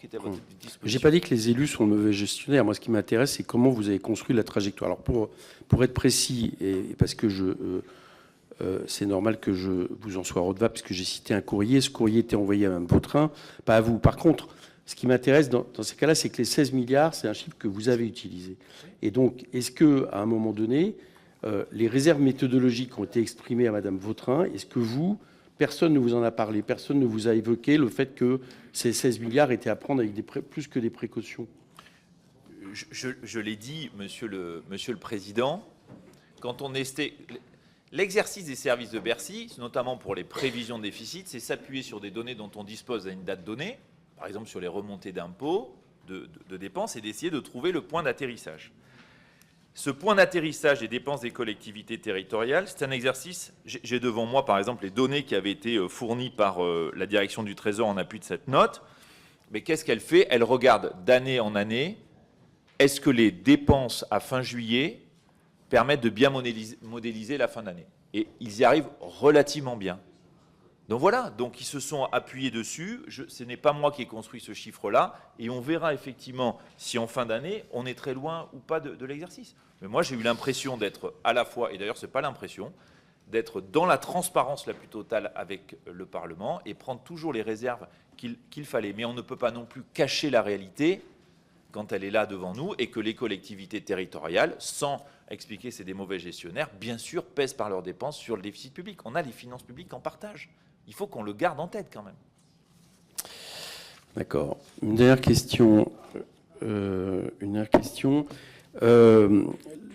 qui était à votre disposition. J'ai pas dit que les élus sont mauvais gestionnaires. Moi, ce qui m'intéresse, c'est comment vous avez construit la trajectoire. Alors, pour être précis, et parce que c'est normal que je vous en sois redevable, parce que j'ai cité un courrier. Ce courrier était envoyé à Mme Vautrin, pas à vous. Par contre, ce qui m'intéresse dans ces cas-là, c'est que les 16 milliards, c'est un chiffre que vous avez utilisé. Et donc, est-ce qu'à un moment donné, les réserves méthodologiques ont été exprimées à Mme Vautrin? Est-ce que vous, personne ne vous en a parlé, personne ne vous a évoqué le fait que ces 16 milliards étaient à prendre avec plus que des précautions? Je l'ai dit, monsieur le Président, quand on estait... L'exercice des services de Bercy, notamment pour les prévisions de déficit, c'est s'appuyer sur des données dont on dispose à une date donnée, par exemple sur les remontées d'impôts, de dépenses, et d'essayer de trouver le point d'atterrissage. Ce point d'atterrissage des dépenses des collectivités territoriales, c'est un exercice... J'ai devant moi, par exemple, les données qui avaient été fournies par la direction du Trésor en appui de cette note. Mais qu'est-ce qu'elle fait? Elle regarde d'année en année, est-ce que les dépenses à fin juillet permettent de bien modéliser la fin d'année? Et ils y arrivent relativement bien. Donc voilà, donc ils se sont appuyés dessus. Ce n'est pas moi qui ai construit ce chiffre-là. Et on verra effectivement si en fin d'année, on est très loin ou pas de l'exercice. Mais moi, j'ai eu l'impression d'être à la fois, et d'ailleurs, ce n'est pas l'impression, d'être dans la transparence la plus totale avec le Parlement et prendre toujours les réserves qu'il fallait. Mais on ne peut pas non plus cacher la réalité quand elle est là devant nous et que les collectivités territoriales, sans expliquer que c'est des mauvais gestionnaires, bien sûr, pèsent par leurs dépenses sur le déficit public. On a les finances publiques en partage. Il faut qu'on le garde en tête quand même. D'accord. Une dernière question.